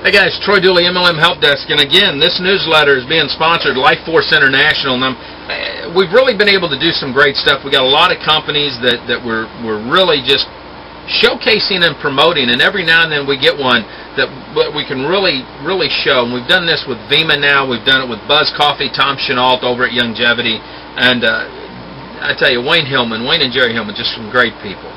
Hey guys, Troy Dooley, MLM Help Desk, and again, this newsletter is being sponsored Life Force International, and we've really been able to do some great stuff. We got a lot of companies that we're really just showcasing and promoting, and every now and then we get one that we can really show. And we've done this with Vima now, we've done it with Buzz Coffee, Tom Chenault over at Youngevity, and I tell you, Wayne and Jerry Hillman, just some great people.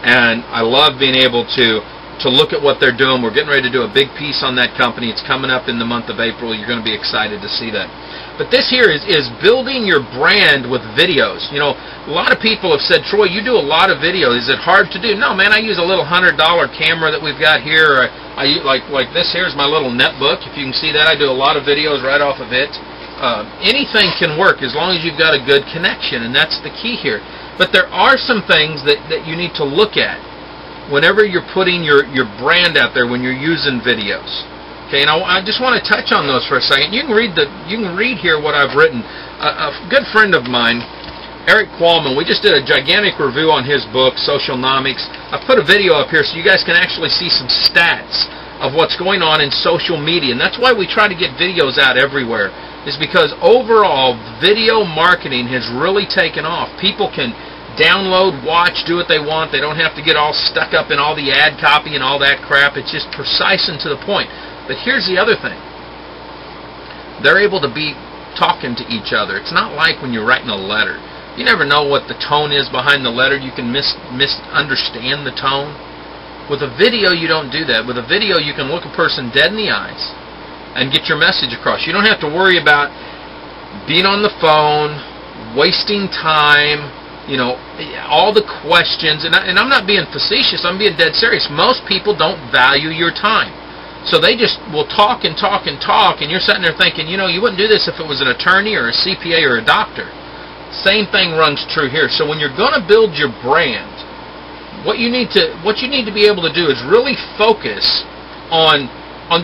And I love being able to look at what they're doing. We're getting ready to do a big piece on that company. It's coming up in the month of April. You're going to be excited to see that. But this here is building your brand with videos. You know, a lot of people have said, Troy, you do a lot of video. Is it hard to do? No, man, I use a little $100 camera that we've got here. I like this. Here's my little netbook. If you can see that, I do a lot of videos right off of it. Anything can work as long as you've got a good connection, and that's the key here. But there are some things that you need to look at whenever you're putting your brand out there, when you're using videos. Okay, and I just want to touch on those for a second. You can read here what I've written. A good friend of mine, Eric Qualman, we just did a gigantic review on his book, Socialnomics. I put a video up here so you guys can actually see some stats of what's going on in social media, and that's why we try to get videos out everywhere, is because overall video marketing has really taken off. People can download, watch, do what they want. They don't have to get all stuck up in all the ad copy and all that crap. It's just precise and to the point. But here's the other thing. They're able to be talking to each other. It's not like when you're writing a letter. You never know what the tone is behind the letter. You can misunderstand the tone. With a video, you don't do that. With a video, you can look a person dead in the eyes and get your message across. You don't have to worry about being on the phone, wasting time, you know, all the questions, and I'm not being facetious, I'm being dead serious. Most people don't value your time. So they just will talk and talk and talk, and you're sitting there thinking, you know, you wouldn't do this if it was an attorney or a CPA or a doctor. Same thing runs true here. So when you're going to build your brand, what you need to be able to do is really focus on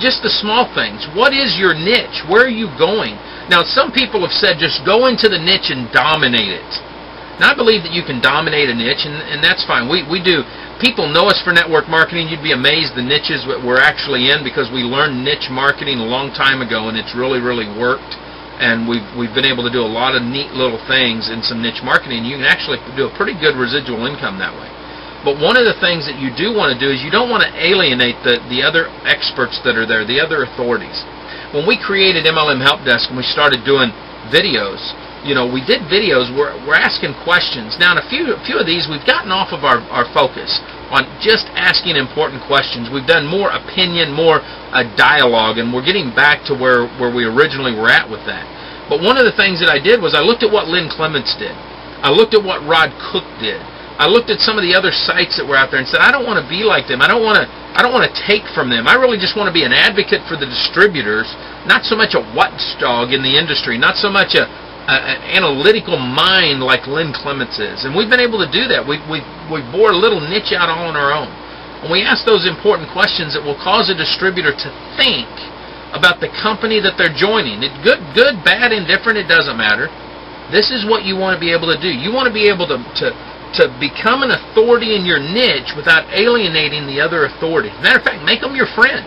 just the small things. What is your niche? Where are you going? Now, some people have said just go into the niche and dominate it. Now, I believe that you can dominate a niche, and that's fine. We do. People know us for network marketing. You'd be amazed the niches we're actually in, because we learned niche marketing a long time ago, and it's really worked. And we've been able to do a lot of neat little things in some niche marketing. You can actually do a pretty good residual income that way. But one of the things that you do want to do is you don't want to alienate the other experts that are there, the other authorities. When we created MLM Help Desk and we started doing videos, you know, we did videos, we're asking questions. Now, in a few of these, we've gotten off of our focus on just asking important questions. We've done more opinion, more dialogue, and we're getting back to where we originally were at with that. But one of the things that I did was I looked at what Lynn Clements did. I looked at what Rod Cook did. I looked at some of the other sites that were out there and said, I don't want to be like them. I don't want to take from them. I really just want to be an advocate for the distributors, not so much a watchdog in the industry, not so much an analytical mind like Lynn Clements is. And we've been able to do that. We bore a little niche out all on our own. And we ask those important questions that will cause a distributor to think about the company that they're joining. Good, bad, indifferent, it doesn't matter. This is what you want to be able to do. You want to be able to become an authority in your niche without alienating the other authorities. Matter of fact, make them your friend.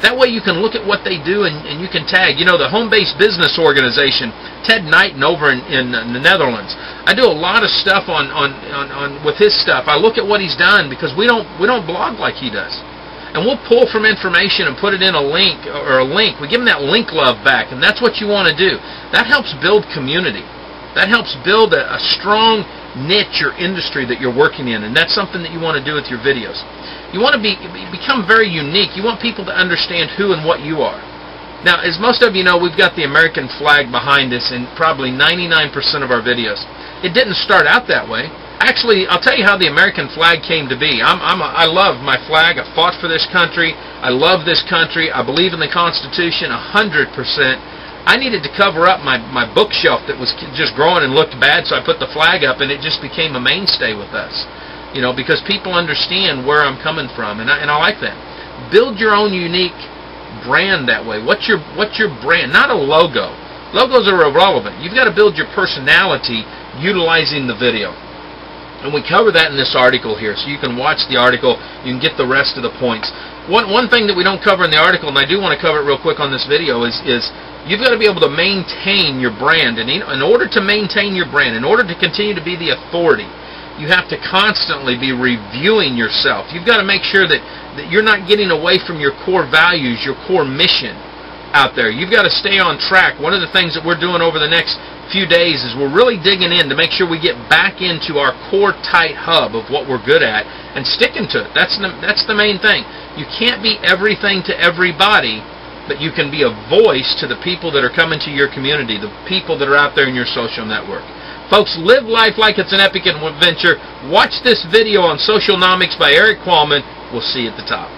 That way you can look at what they do and you can tag. You know, the home-based business organization, Ted Knighton over in the Netherlands. I do a lot of stuff on with his stuff. I look at what he's done because we don't blog like he does. And we'll pull from information and put it in a link or a link. We give them that link love back, and that's what you want to do. That helps build community. That helps build a strong niche or industry that you're working in, and that's something that you want to do with your videos. You want to become very unique. You want people to understand who and what you are. Now, as most of you know, we've got the American flag behind us in probably 99% of our videos. It didn't start out that way. Actually, I'll tell you how the American flag came to be. I love my flag. I fought for this country. I love this country. I believe in the Constitution 100%. I needed to cover up my bookshelf that was just growing and looked bad, so I put the flag up, and it just became a mainstay with us. You know, because people understand where I'm coming from, and I like that. Build your own unique brand that way. What's your brand? Not a logo. Logos are irrelevant. You've got to build your personality utilizing the video. And we cover that in this article here, so you can watch the article, you can get the rest of the points. One thing that we don't cover in the article, and I do want to cover it real quick on this video, is you've got to be able to maintain your brand. And in order to maintain your brand, in order to continue to be the authority, you have to constantly be reviewing yourself. You've got to make sure that you're not getting away from your core values, your core mission out there. You've got to stay on track. One of the things that we're doing over the next few days is we're really digging in to make sure we get back into our core tight hub of what we're good at and sticking to it. That's the main thing. You can't be everything to everybody, but you can be a voice to the people that are coming to your community, the people that are out there in your social network. Folks, live life like it's an epic adventure. Watch this video on Socialnomics by Eric Qualman. We'll see you at the top.